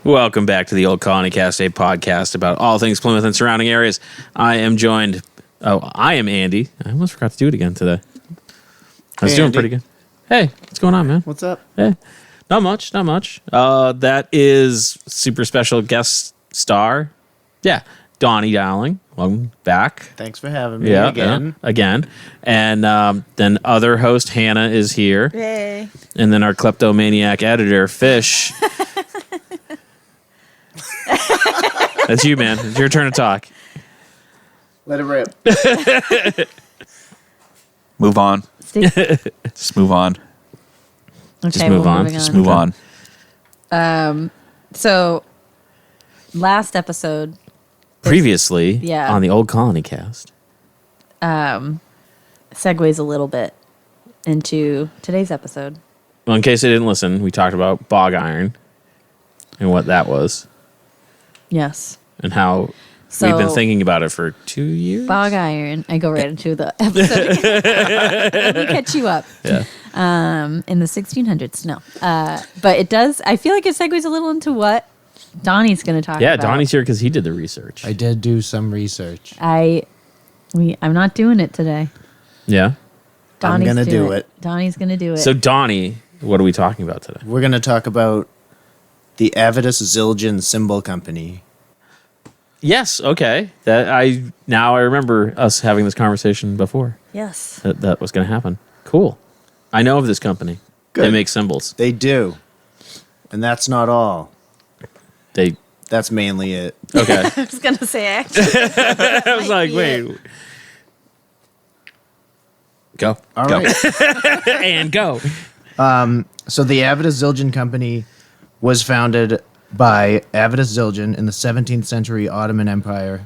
Welcome back to the Old Colony Cast, a podcast about all things Plymouth and surrounding areas. I am Andy. I almost forgot to do it again today. I was doing pretty good. Hey, what's going on, man? What's up? Hey, not much. That is super special guest star. Yeah, Donny Dowling. Welcome back. Thanks for having me again. And then other host Hanna is here. Hey. And then our kleptomaniac editor, Fish. That's you, man. It's your turn to talk. Let it rip. Move on. Just move on. Okay, Just move on. Just move on. So, last episode. Previously, on the Old Colony Cast. Segues a little bit into today's episode. Well, in case I didn't listen, we talked about bog iron and what that was. Yes. And how we've been thinking about it for 2 years. Bog iron. I go right into the episode. Let me catch you up. Yeah. In the 1600s. No. But it does. I feel like it segues a little into what Donny's going to talk about. Yeah, Donny's here because he did the research. I did do some research. I'm not doing it today. Yeah. I'm going to do it. Donny's going to do it. So, Donny, what are we talking about today? We're going to talk about the Avedis Zildjian Cymbal Company. Yes, okay. I remember us having this conversation before. Yes. That was going to happen. Cool. I know of this company. Good. They make cymbals. They do. And that's not all. That's mainly it. Okay. I was going to say, actually. I was like, wait. Go. All go. right. And go. So the Avedis Zildjian Company was founded by Avedis Zildjian in the 17th century Ottoman Empire,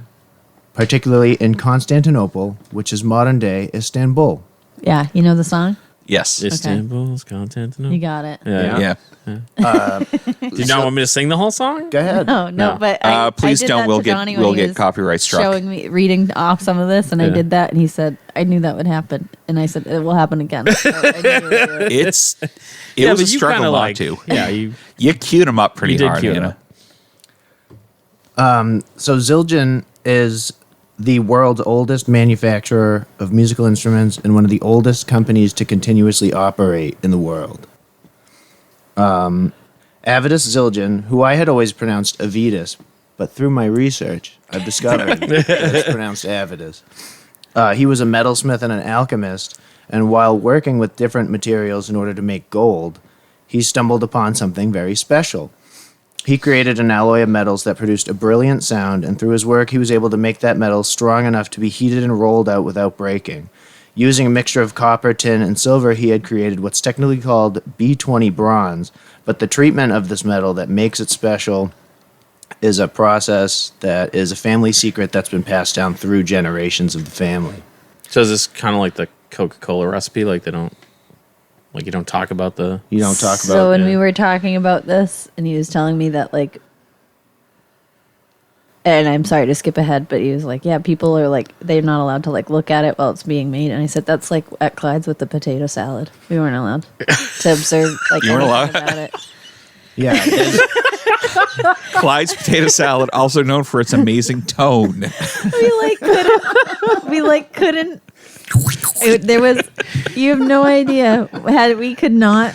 particularly in Constantinople, which is modern-day Istanbul. Yeah, you know the song? Yes. Istanbul's content. You got it. Yeah. Yeah. Do you not want me to sing the whole song? Go ahead. No, but I Please did don't. that We'll to Donny get when we'll he get was copyright struck. showing me, reading off some of this, and I Yeah. did that, and he said, I knew that would happen. And I said, it will happen again. So I knew it would do it. It was a but you struggle kinda not to. Yeah, you queued him up pretty did hard. cue You it know? up. So Zildjian is the world's oldest manufacturer of musical instruments and one of the oldest companies to continuously operate in the world. Avedis Zildjian, who I had always pronounced Avedis, but through my research, I've discovered that it's pronounced Avedis. He was a metalsmith and an alchemist, and while working with different materials in order to make gold, he stumbled upon something very special. He created an alloy of metals that produced a brilliant sound, and through his work, he was able to make that metal strong enough to be heated and rolled out without breaking. Using a mixture of copper, tin, and silver, he had created what's technically called B20 bronze, but the treatment of this metal that makes it special is a process that is a family secret that's been passed down through generations of the family. So is this kind of like the Coca-Cola recipe? Like you don't talk about the... You don't talk about So when yeah. we were talking about this, and he was telling me that, like, and I'm sorry to skip ahead, but he was like, yeah, people are like, they're not allowed to like look at it while it's being made. And I said, that's like at Clyde's with the potato salad. We weren't allowed to observe like You weren't anything allowed? about it. Yeah. Clyde's potato salad, also known for its amazing tone. We couldn't. There was, you have no idea. We could not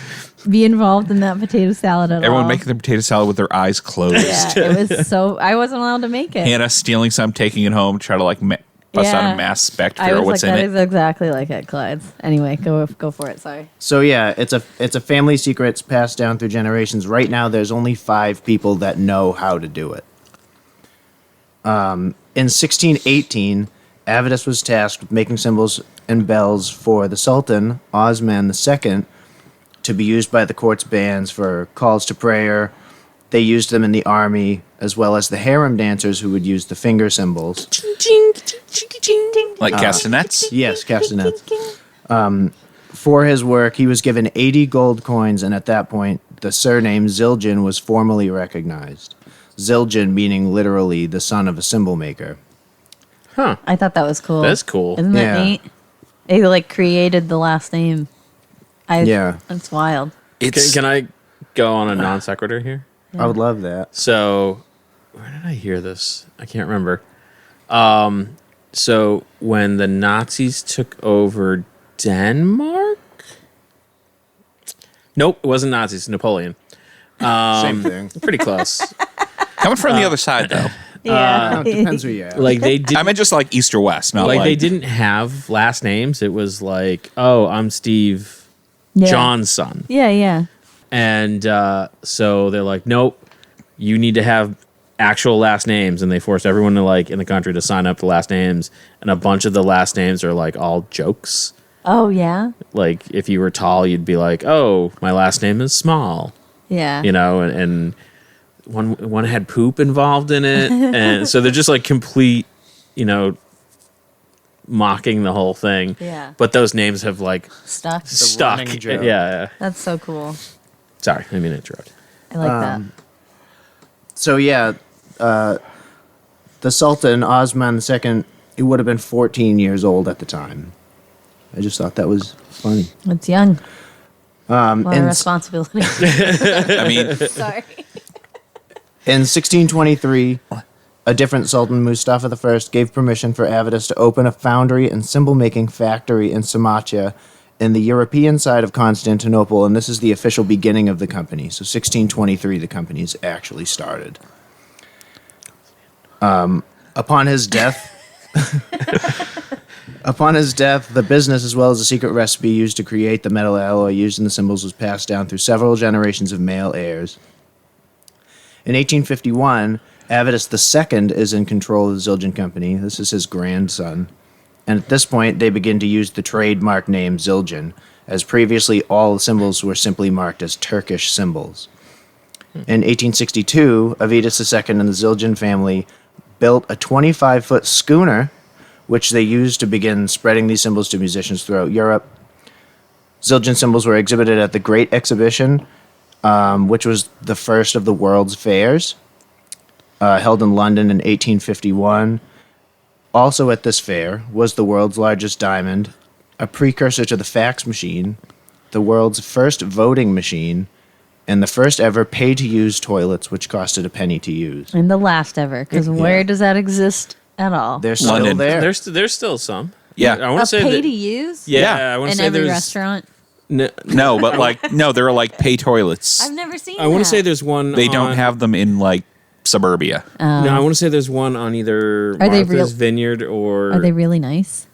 be involved in that potato salad at all. Everyone making their potato salad with their eyes closed. Yeah, it was so. I wasn't allowed to make it. Hannah stealing some, taking it home, try to like bust out a mass spec to I figure out was what's like, in that it. is exactly like at Clyde's. Anyway, go for it. Sorry. So yeah, it's a family secret. It's passed down through generations. Right now, there's only 5 people that know how to do it. In 1618, Avedis was tasked with making cymbals and bells for the Sultan, Osman II, to be used by the court's bands for calls to prayer. They used them in the army, as well as the harem dancers who would use the finger cymbals. Like castanets? Yes, castanets. For his work, he was given 80 gold coins, and at that point, the surname Zildjian was formally recognized. Zildjian meaning literally the son of a cymbal maker. Huh. I thought that was cool. That's cool. Isn't that Yeah. neat? They like created the last name. Yeah. That's wild. It's Can I go on a non sequitur here? I would love that. So, where did I hear this? I can't remember. So when the Nazis took over Denmark? Nope, it wasn't Nazis. Napoleon. Same thing. Pretty close. Coming from the other side, though. Yeah. It depends who you ask. Like they did. I meant just like east or west, not Like like they didn't have last names. It was like, oh, I'm Steve Yeah. John's son. Yeah. And so they're like, nope, you need to have actual last names. And they forced everyone to like in the country to sign up for last names. And a bunch of the last names are like all jokes. Oh, yeah. Like if you were tall, you'd be like, oh, my last name is Small, Yeah. you know, and one had poop involved in it. And so they're just like complete, you know, mocking the whole thing. Yeah. But those names have like Stuck. stuck. running joke. Yeah. That's so cool. Sorry, I mean to interrupt. I like that. So yeah, the Sultan Osman II, he would have been 14 years old at the time. I just thought that was funny. It's young. A lot of and- responsibility. I mean, Sorry. In 1623, a different Sultan, Mustafa I, gave permission for Avedis to open a foundry and cymbal-making factory in Sarmatia in the European side of Constantinople, and this is the official beginning of the company. So 1623, the company is actually started. Upon his death, the business as well as the secret recipe used to create the metal alloy used in the cymbals was passed down through several generations of male heirs. In 1851, Avedis II is in control of the Zildjian Company. This is his grandson. And at this point, they begin to use the trademark name Zildjian, as previously all the symbols were simply marked as Turkish symbols. In 1862, Avedis II and the Zildjian family built a 25-foot schooner, which they used to begin spreading these symbols to musicians throughout Europe. Zildjian symbols were exhibited at the Great Exhibition, which was the first of the world's fairs, held in London in 1851. Also at this fair was the world's largest diamond, a precursor to the fax machine, the world's first voting machine, and the first ever pay-to-use toilets, which costed a penny to use. And the last ever, because where does that exist at all? They're still London. there. There's still some. Yeah. I want A to say pay that, to use? Yeah, I want to In say every there's restaurant? no, but like, no, there are like pay toilets. I've never seen I want to that. say there's one. They don't have them in like suburbia. No, I want to say there's one on either Are they Martha's real- Vineyard or. Are they really nice?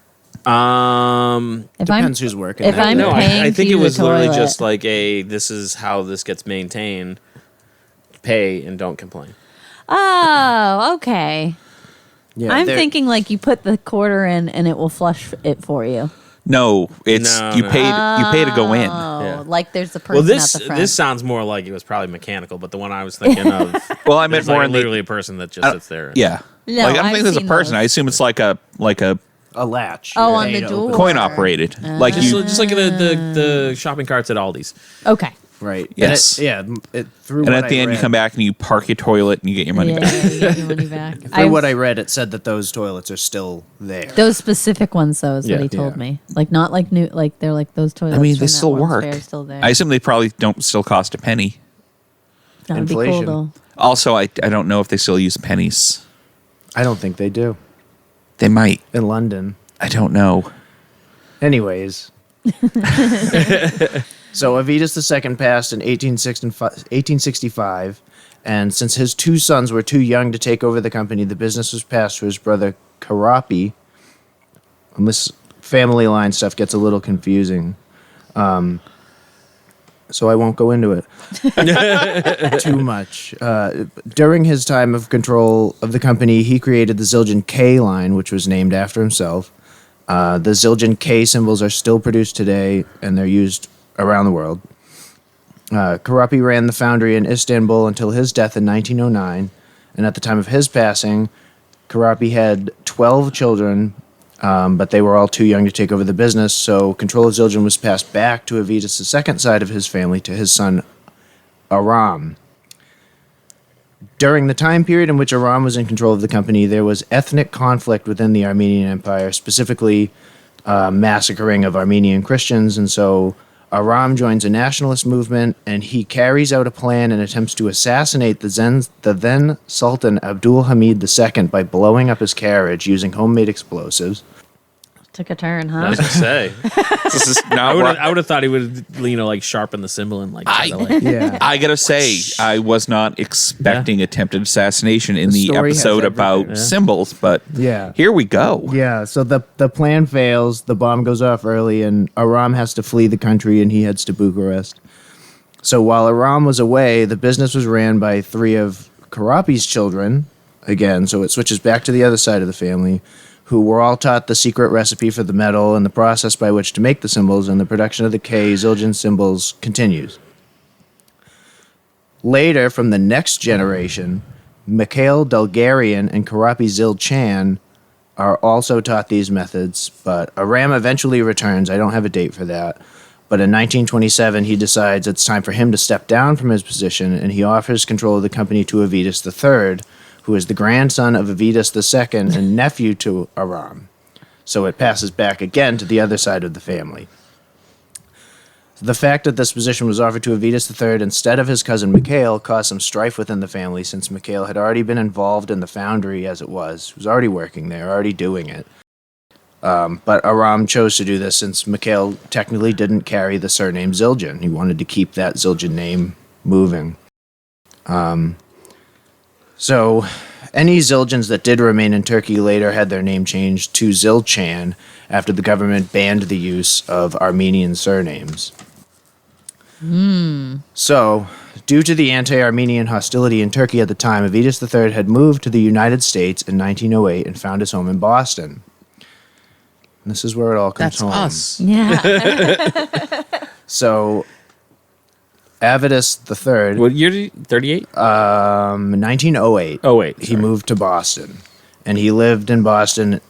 If Depends who's working. if there. I'm No, paying I to think it use was a literally toilet. just like this is how this gets maintained. Pay and don't complain. Oh, okay. Yeah, I'm they're- thinking like you put the quarter in and it will flush it for you. No, it's No, you no. pay to go in. Oh, Yeah. like there's a person Well, this at the front. this sounds more like it was probably mechanical, but the one I was thinking of, Well, I meant there's more like in the literally a person that just sits there. yeah. No, like I don't I've think there's a seen person. those. I assume it's like a a latch. Oh, You on pay the to open door. coin operated. Like Just, you just like the shopping carts at Aldi's. Okay. Right. Yes. Through and what at the I end you read- come back and you park your toilet and you get your money Yeah, back. you get your money back. Through what I read, it said that those toilets are still there. Those specific ones, though, is Yeah. what he told Yeah. me. Like not like new, like they're like those toilets. I mean, from they that still one work. fair still there. I assume they probably don't still cost a penny. That would be Inflation. cool though. Also, I don't know if they still use pennies. I don't think they do They might. in London. I don't know. Anyways. So Avedis II passed in 1865, and since his two sons were too young to take over the company, the business was passed to his brother Karapi. And this family line stuff gets a little confusing. So I won't go into it too much. During his time of control of the company, he created the Zildjian K line, which was named after himself. The Zildjian K symbols are still produced today, and they're used around the world. Karapi ran the foundry in Istanbul until his death in 1909, and at the time of his passing, Karapi had 12 children, but they were all too young to take over the business, so control of Zildjian was passed back to Avedis II side of his family, to his son Aram. During the time period in which Aram was in control of the company, there was ethnic conflict within the Armenian Empire, specifically massacring of Armenian Christians, and so Aram joins a nationalist movement, and he carries out a plan and attempts to assassinate the then Sultan Abdul Hamid II by blowing up his carriage using homemade explosives. Took a turn, I huh? was gonna say. This is I not would what have thought he would, like sharpen the symbol and like. Try to, like Yeah. I gotta say, I was not expecting attempted assassination in the story has episode everything. about symbols, but Yeah. here we go. Yeah, so the plan fails, the bomb goes off early, and Aram has to flee the country, and he heads to Bucharest. So while Aram was away, the business was ran by 3 of Karapi's children, again, so it switches back to the other side of the family, who were all taught the secret recipe for the metal and the process by which to make the symbols, and the production of the K Zildjian symbols continues. Later, from the next generation, Mikhail Delgarian and Karapi Zildjian are also taught these methods, but Aram eventually returns. I don't have a date for that. But in 1927, he decides it's time for him to step down from his position, and he offers control of the company to Avedis III, who is the grandson of Avedis II and nephew to Aram. So it passes back again to the other side of the family. The fact that this position was offered to Avedis III instead of his cousin Mikhail caused some strife within the family, since Mikhail had already been involved in the foundry as it was. He was already working there, already doing it. But Aram chose to do this since Mikhail technically didn't carry the surname Zildjian. He wanted to keep that Zildjian name moving. So any Zildjians that did remain in Turkey later had their name changed to Zildjian after the government banned the use of Armenian surnames. So, due to the anti-Armenian hostility in Turkey at the time, Avedis III had moved to the United States in 1908 and found his home in Boston. And this is where it all comes that's home. us. Yeah. So, Avedis III, What year did he? 38. 1908. Oh wait, He sorry. moved to Boston, and he lived in Boston.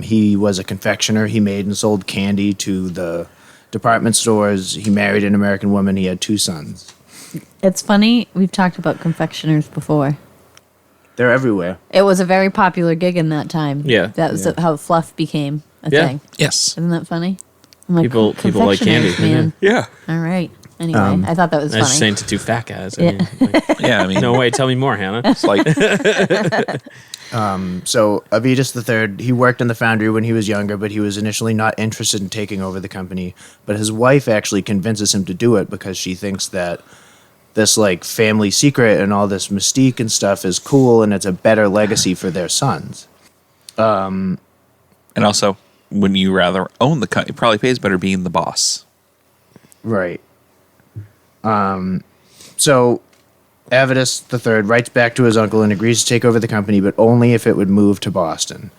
He was a confectioner. He made and sold candy to the department stores. He married an American woman. He had 2 sons. It's funny. We've talked about confectioners before. They're everywhere. It was a very popular gig in that time. Yeah. That was Yeah. how fluff became a Yeah. thing. Yes. Isn't that funny? I'm like, People like confectioners, candy. man. Yeah. All right. Anyway, I thought that was I was funny. just saying to 2 fat guys. I Yeah. mean, like, Yeah. I mean, no way. Tell me more, Hannah. it's like So Avedis III, he worked in the foundry when he was younger, but he was initially not interested in taking over the company. But his wife actually convinces him to do it because she thinks that this like family secret and all this mystique and stuff is cool, and it's a better legacy for their sons. and also, when you rather own the company, it probably pays better being the boss. Right. So Avedis III writes back to his uncle and agrees to take over the company, but only if it would move to Boston.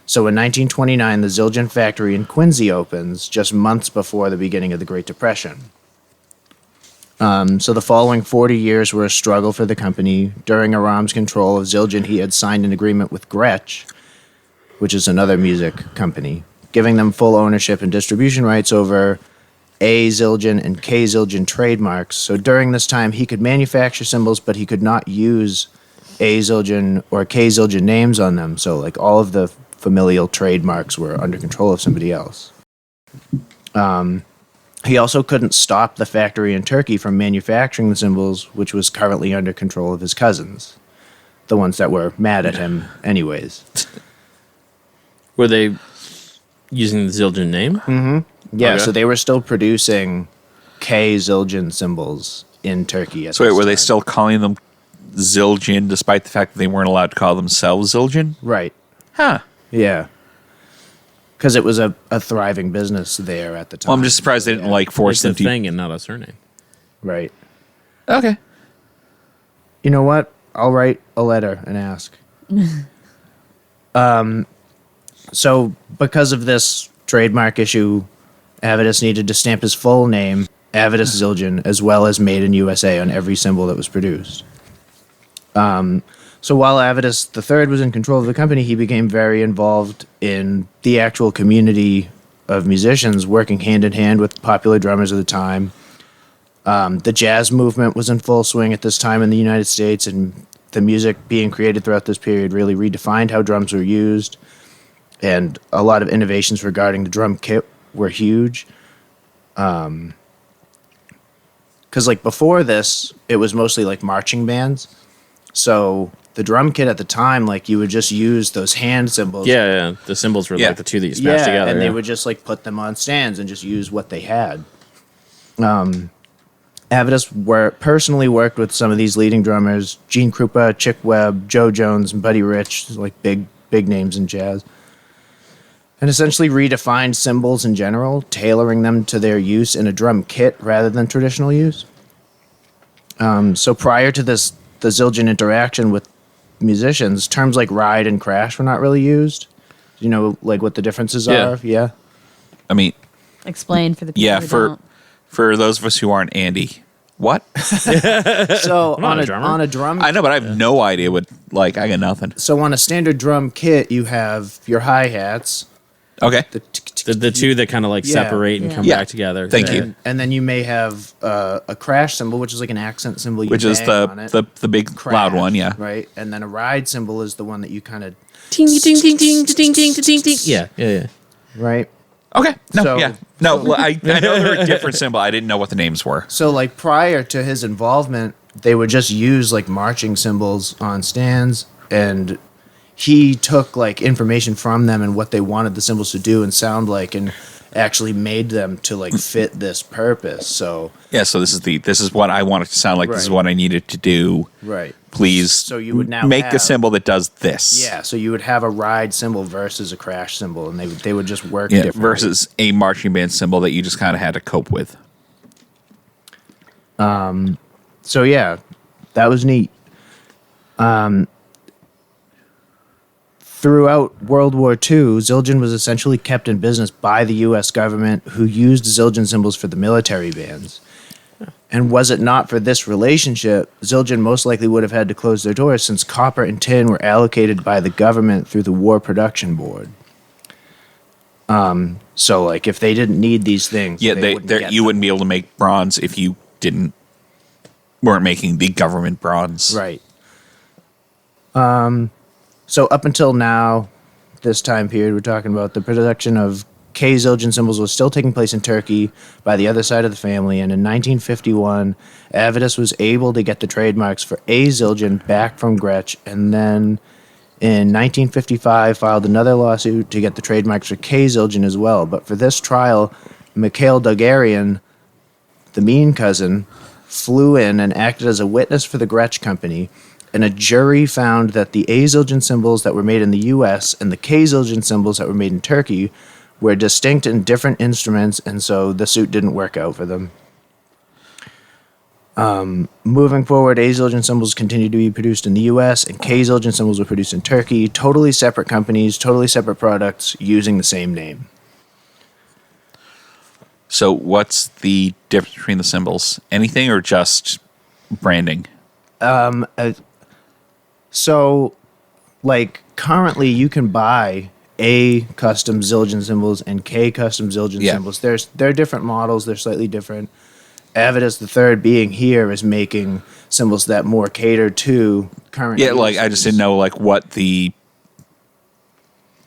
So in 1929, the Zildjian factory in Quincy opens, just months before the beginning of the Great Depression. So the following 40 years were a struggle for the company. During Aram's control of Zildjian, he had signed an agreement with Gretsch, which is another music company, giving them full ownership and distribution rights over A Zildjian and K Zildjian trademarks. So during this time, he could manufacture symbols, but he could not use A Zildjian or K Zildjian names on them. So like all of the familial trademarks were under control of somebody else. He also couldn't stop the factory in Turkey from manufacturing the symbols, which was currently under control of his cousins, the ones that were mad at him anyways. Were they using the Zildjian name? Yeah, Okay. so they were still producing K Zildjian symbols in Turkey. At So wait, this were they time. still calling them Zildjian despite the fact that they weren't allowed to call themselves Zildjian? Right. Huh. Yeah. Because it was a thriving business there at the time. Well, I'm just surprised they didn't like force It's them a to. thing and not a surname. Right. Okay. You know what? I'll write a letter and ask. So because of this trademark issue, Avedis needed to stamp his full name, Avedis Zildjian, as well as Made in USA on every symbol that was produced. So while Avedis III was in control of the company, he became very involved in the actual community of musicians, working hand in hand with popular drummers of the time. The jazz movement was in full swing at this time in the United States, and the music being created throughout this period really redefined how drums were used, and a lot of innovations regarding the drum kit were huge. because like before this, it was mostly like marching bands. So the drum kit at the time, like you would just use those hand cymbals. Yeah. The cymbals were Yeah. like the two that you smashed together. and yeah. they would just like put them on stands and just use what they had. Avedis personally worked with some of these leading drummers: Gene Krupa, Chick Webb, Joe Jones, and Buddy Rich, like big names in jazz, and essentially redefined cymbals in general, tailoring them to their use in a drum kit rather than traditional use. So prior to this, the Zildjian interaction with musicians, terms like ride and crash were not really used. You know, like what the differences are? Yeah. I mean, Explain for the people yeah, who for don't. for those of us who aren't Andy, what? So not a drummer. on a drum I know, but I have no idea what. Like, I got nothing. So on a standard drum kit, you have your hi-hats, Okay. The two that kind of like Yeah. separate and Yeah. come Yeah. back together. Thank Yeah. you. and then you may have a crash cymbal, which is like an accent cymbal. You Which is bang on it. the big Crash, loud one, yeah. Right, and then a ride cymbal is the one that you kind of Ting, ting, ting, ting, ting, ting, ting, ting. Yeah. right. Okay. No, So- yeah. No, well, I know they're a different symbol. I didn't know what the names were. So like prior to his involvement, they would just use like marching cymbals on stands, and he took like information from them and what they wanted the cymbals to do and sound like, and actually made them to like fit this purpose. So Yeah, so this is what I want it to sound like. This is Right. what I needed to do. right. Please So you would now make a have- symbol that does this. Yeah, so you would have a ride cymbal versus a crash cymbal, and they would just work Yeah, differently. versus a marching band symbol that you just kind of had to cope with. So yeah, that was neat. Throughout World War II, Zildjian was essentially kept in business by the U.S. government, who used Zildjian symbols for the military bands. And was it not for this relationship, Zildjian most likely would have had to close their doors, since copper and tin were allocated by the government through the War Production Board. So, like, if they didn't need these things, Yeah, they wouldn't get you them. wouldn't be able to make bronze if you weren't making the government bronze. Right. So up until now, this time period we're talking about, the production of K Zildjian symbols was still taking place in Turkey by the other side of the family, and in 1951, Avedis was able to get the trademarks for A Zildjian back from Gretsch, and then in 1955 filed another lawsuit to get the trademarks for K Zildjian as well. But for this trial, Mikhail Dogarian, the mean cousin, flew in and acted as a witness for the Gretsch Company, and a jury found that the A Zildjian symbols that were made in the U.S. and the K Zildjian symbols that were made in Turkey were distinct and different instruments, and so the suit didn't work out for them. Moving forward, A Zildjian symbols continued to be produced in the U.S., and K Zildjian symbols were produced in Turkey, totally separate companies, totally separate products, using the same name. So what's the difference between the symbols? Anything or just branding? So, like, currently you can buy A custom Zildjian symbols and K custom Zildjian Yeah. symbols. They're different models. They're slightly different. Avedis the third being here is making symbols that more cater to current. Yeah, like I just uses. didn't know like what the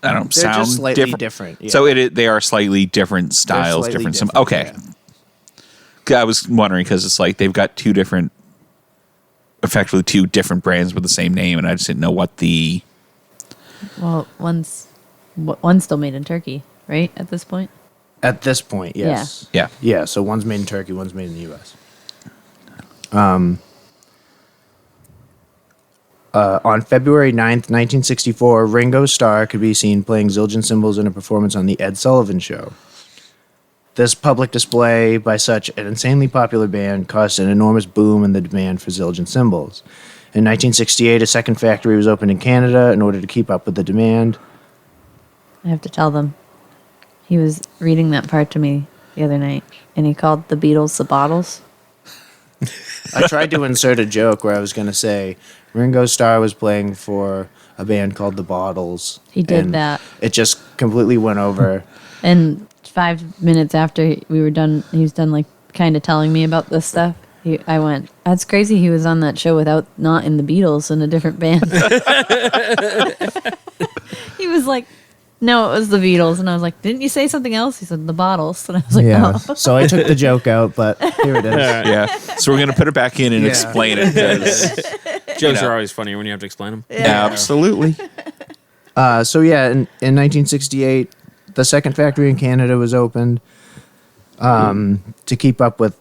I don't know, They're sound just slightly different, yeah. So they are slightly different styles, slightly different. different, Okay, yeah. 'Cause I was wondering because it's like they've got effectively two different brands with the same name, and I just didn't know what the. Well, one's still made in Turkey, right? At this point. At this point, yes. Yeah. Yeah, so one's made in Turkey, one's made in the U.S. On February 9th, 1964, Ringo Starr could be seen playing Zildjian cymbals in a performance on The Ed Sullivan Show. This public display by such an insanely popular band caused an enormous boom in the demand for Zildjian cymbals. In 1968, a second factory was opened in Canada in order to keep up with the demand. I have to tell them. He was reading that part to me the other night, and he called the Beatles the Bottles. I tried to insert a joke where I was going to say Ringo Starr was playing for a band called The Bottles. He did and that. It just completely went over. And 5 minutes after we were done, he was done like kind of telling me about this stuff. I went, that's crazy. He was on that show not in the Beatles, in a different band. He was like, No, it was the Beatles, and I was like, "Didn't you say something else?" He said, "The bottles," and I was like, Yeah. "Oh." So I took the joke out, but here it is. Yeah. So we're gonna put it back in and Yeah. explain it. 'Cause, Jokes know. are always funnier when you have to explain them. Absolutely. So yeah, in 1968, the second factory in Canada was opened to keep up with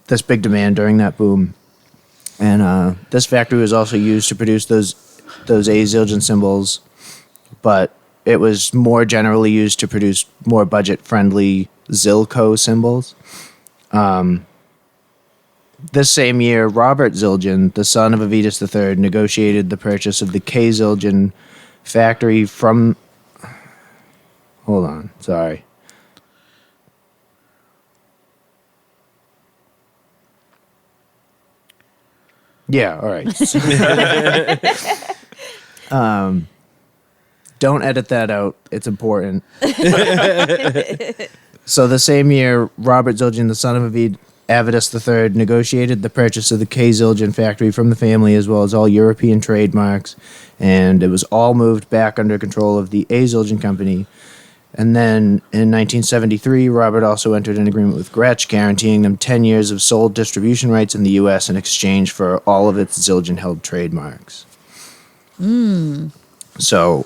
this big demand during that boom. And this factory was also used to produce those A Zildjian cymbals, but it was more generally used to produce more budget-friendly Zilco cymbals. This same year, Robert Zildjian, the son of Avedis III, negotiated the purchase of the K. Zildjian factory from... Hold on, sorry. Yeah, all right. Don't edit that out. It's important. So the same year, Robert Zildjian, the son of Avedis III, negotiated the purchase of the K. Zildjian factory from the family, as well as all European trademarks, and it was all moved back under control of the A. Zildjian Company. And then in 1973, Robert also entered an agreement with Gretsch, guaranteeing them 10 years of sole distribution rights in the U.S. in exchange for all of its Zildjian-held trademarks. So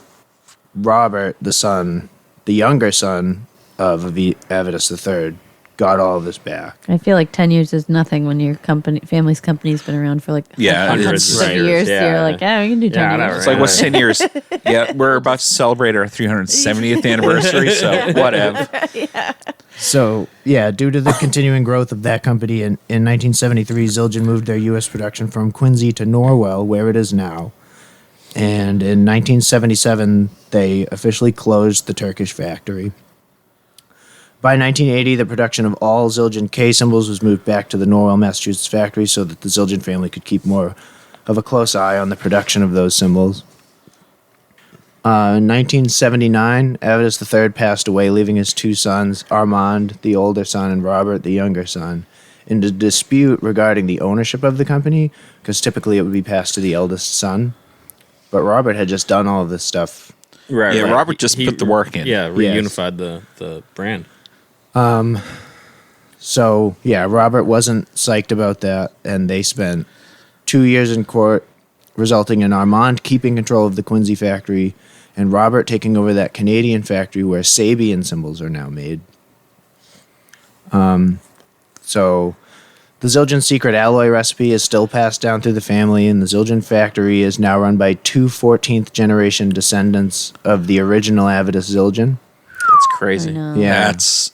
Robert, the younger son of Avedis III, got all of this back. I feel like 10 years is nothing when your family's company's been around for like Yeah, hundreds right. of years. Yeah. You're like, yeah, we can do 10 Yeah, years. whatever. It's like, what's 10 years? Yeah, we're about to celebrate our 370th anniversary, so whatever. So, yeah, due to the continuing growth of that company, in 1973, Zildjian moved their U.S. production from Quincy to Norwell, where it is now. And in 1977, they officially closed the Turkish factory. By 1980, the production of all Zildjian K cymbals was moved back to the Norwell, Massachusetts factory so that the Zildjian family could keep more of a close eye on the production of those cymbals. In 1979, Avedis III passed away, leaving his two sons, Armand, the older son, and Robert, the younger son, in a dispute regarding the ownership of the company, because typically it would be passed to the eldest son. But Robert had just done all of this stuff. Right. Yeah, right. Robert just put the work in. Yeah, reunified the brand. So, yeah, Robert wasn't psyched about that, and they spent 2 years in court, resulting in Armand keeping control of the Quincy factory and Robert taking over that Canadian factory where Sabian cymbals are now made. So the Zildjian secret alloy recipe is still passed down through the family, and the Zildjian factory is now run by two 14th generation descendants of the original Avedis Zildjian. That's crazy. I know. Yeah. That's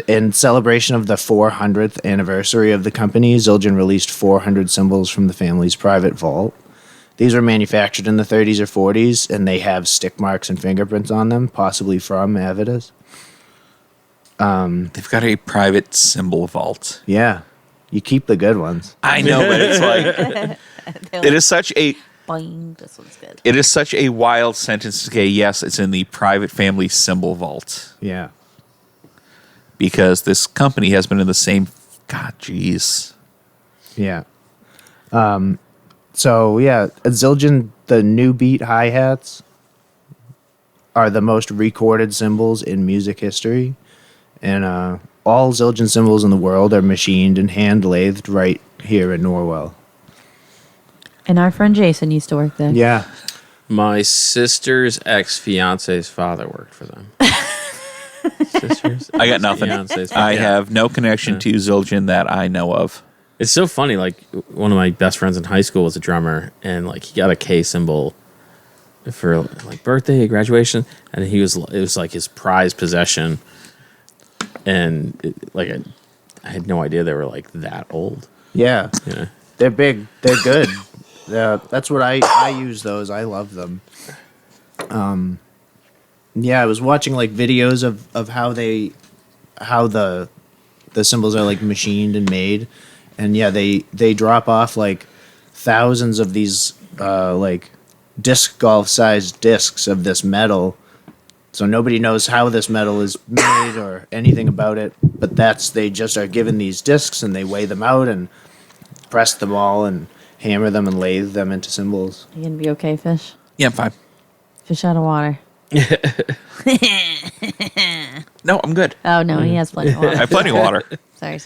In celebration of the 400th anniversary of the company, Zildjian released 400 cymbals from the family's private vault. These were manufactured in the 30s or 40s, and they have stick marks and fingerprints on them, possibly from Avedis. they've got a private cymbal vault. Yeah. You keep the good ones. I know, but it's like it is such a Boing, this one's good. it is such a wild sentence to say. Yes, it's in the private family cymbal vault Yeah. because this company has been in the same. God, jeez. Yeah. So, yeah, at Zildjian, the new beat hi-hats are the most recorded cymbals in music history. And all Zildjian cymbals in the world are machined and hand-lathed right here in Norwell. And our friend Jason used to work there. Yeah. My sister's ex-fiance's father worked for them. Sister's I got nothing. ex-fiance's I yeah. have no connection to Zildjian that I know of. It's so funny. Like one of my best friends in high school was a drummer, and like he got a K cymbal for like birthday, graduation, and it was like his prized possession. And I had no idea they were like that old. Yeah. Yeah. They're big. They're good. That's what I use those. I love them. Yeah, I was watching like videos of how the cymbals are like machined and made, and yeah, they drop off like thousands of these like disc golf sized discs of this metal. So nobody knows how this metal is made or anything about it, but they just are given these discs and they weigh them out and press them all and hammer them and lathe them into cymbals. You gonna be okay, fish? Yeah, I'm fine. Fish out of water. No, I'm good. Oh no, he has plenty of I water. have plenty of water. Sorry.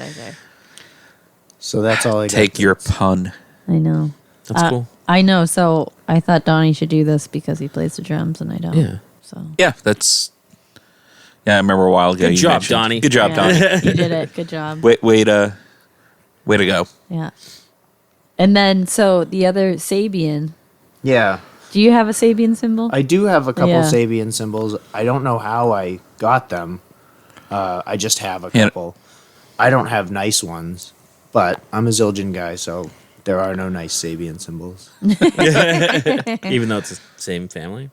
So that's all I got. Take your pun. I know. That's cool. I know. So I thought Donny should do this because he plays the drums and I don't. Yeah. So Yeah, that's. Yeah, I remember a while ago. Good you job, mentioned- Donny. Good job, yeah, Donny. you did it. Good job. Way to go. Yeah. And then so the other Sabian. Yeah. Do you have a Sabian symbol? I do have a couple Yeah. Sabian symbols. I don't know how I got them. I just have a Yeah. couple. I don't have nice ones, but I'm a Zildjian guy, so there are no nice Sabian symbols. Even though it's the same family.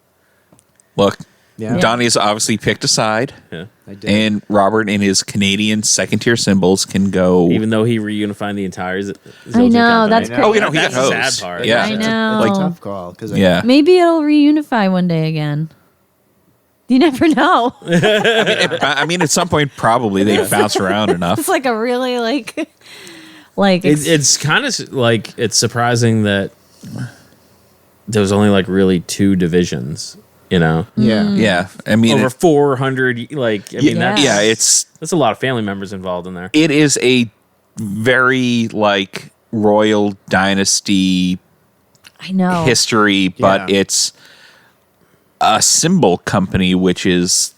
Look, Yeah, Donnie's obviously picked a side, Yeah. I did. and Robert and his Canadian second-tier symbols can go. Even though he reunified the entire I Zildjian know, company. that's crazy. Oh, you know, he That's got the hosed. sad part. Yeah. I know. It's a tough call because Yeah. Maybe it'll reunify one day again. You never know. I mean, at some point, probably they bounce around enough. It's like a really like It's kind of like it's surprising that there was only like really 2 divisions. You know, yeah, Yeah, I mean, over 400. Like, I mean, Yeah. that's a lot of family members involved in there. it is a very like royal dynasty I know. history, but Yeah. it's a Cymbal company, which is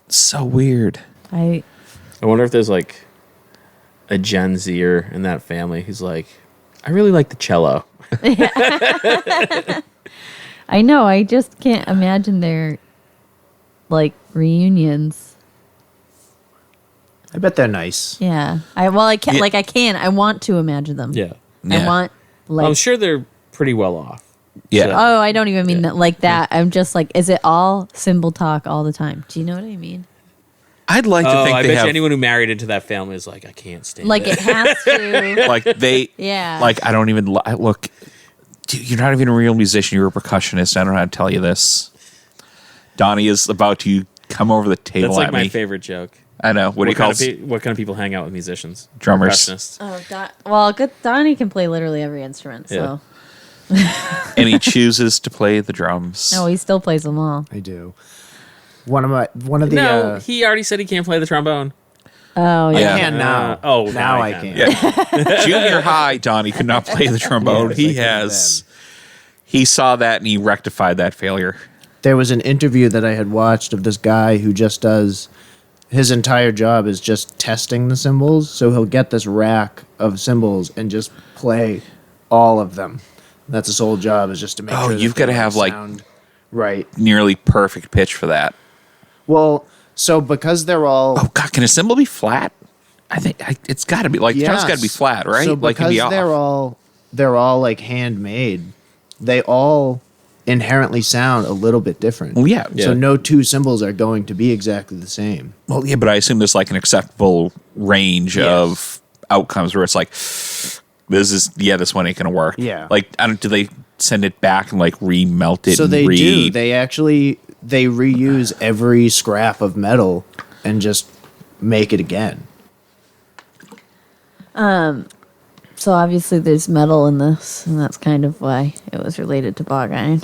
so weird. I wonder if there's like a Gen Zer in that family who's like, I really like the cello. I know. I just can't imagine their like reunions. I bet they're nice. Yeah. I can't Yeah. like I can. I want to imagine them. Yeah. I Yeah. want like I'm sure they're pretty well off. Yeah. So- Oh, I don't even mean that like that. I'm just like, is it all symbol talk all the time? Do you know what I mean? I'd like to Oh, think I they bet have you anyone who married into that family is like, I can't stand Like it. it has to. like they Yeah. like I don't even look. Dude, you're not even a real musician. You're a percussionist. I don't know how to tell you this. Donnie is about to come over the table That's like at my me. favorite joke. I know. What do you call what kind of people hang out with musicians? Drummers. Percussionists. Well, good. Donnie can play literally every instrument. So and he chooses to play the drums. no, he still plays them all. I do. One of the No, he already said he can't play the trombone. Oh yeah. Yeah. I can now. Oh, now I can. Yeah. Junior high, Donnie could not play the trombone. Yes, I he can has. He saw that and he rectified that failure. There was an interview that I had watched of this guy who just does his entire job is just testing the cymbals. So he'll get this rack of cymbals and just play all of them. That's his whole job is just to make Oh, sure that you've they gotta have, like- sound right. Nearly perfect pitch for that. Well, so because they're all Oh God, can a cymbal be flat? I think it's got to be like the drum's got to be Yes. flat, right? So like can because be off. they're all like handmade, they all inherently sound a little bit different. Well, yeah. So no 2 cymbals are going to be exactly the same. Well, yeah, but I assume there's like an acceptable range of outcomes where it's like, this one ain't gonna work. Yeah. Like, do they send it back and like remelt it? So and they do. They actually they reuse every scrap of metal and just make it again. So obviously there's metal in this, and that's kind of why it was related to bog iron.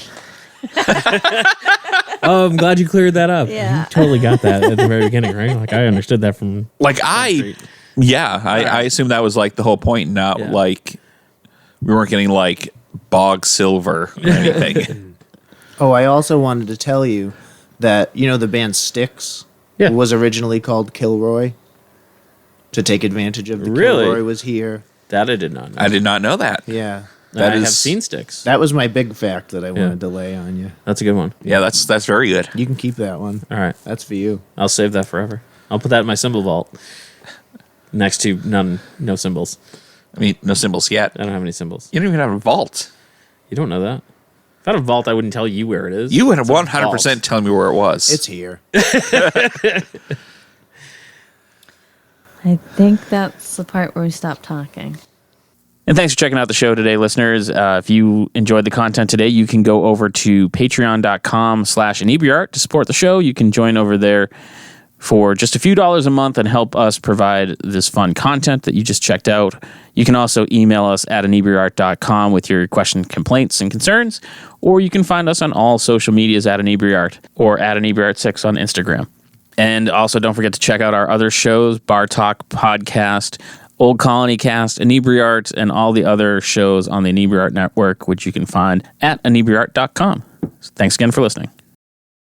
Oh, I'm glad you cleared that up. Yeah. You totally got that at the very beginning, right? Like I understood that from like I assume that was like the whole point, not Yeah. like we weren't getting like bog silver or anything. Oh, I also wanted to tell you that the band Styx Yeah. was originally called Kilroy to take advantage of the Really? Kilroy was here. that. I did not know. I did not know that. Yeah. That I have is- seen Sticks. That was my big fact that I wanted to lay on you. That's a good one. Yeah, that's very good. You can keep that one. All right, That's for you. I'll save that forever. I'll put that in my symbol vault next to no symbols. I mean, no symbols yet. I don't have any symbols. You don't even have a vault. You don't know that. If I had a vault, I wouldn't tell you where it is. You would have It's a 100% vault. telling me where it was. It's here. I think that's the part where we stop talking. And thanks for checking out the show today, listeners. If you enjoyed the content today, you can go over to patreon.com/Inebri-art to support the show. You can join over there for just a few dollars a month and help us provide this fun content that you just checked out. You can also email us at Inebri-art.com with your questions, complaints, and concerns, or you can find us on all social medias at Inebri-art or at Inebri-art6 on Instagram. And also don't forget to check out our other shows, Bar Talk Podcast, Old Colony Cast, Inebri-art, and all the other shows on the Inebri-art Network, which you can find at Inebri-art.com. Thanks again for listening.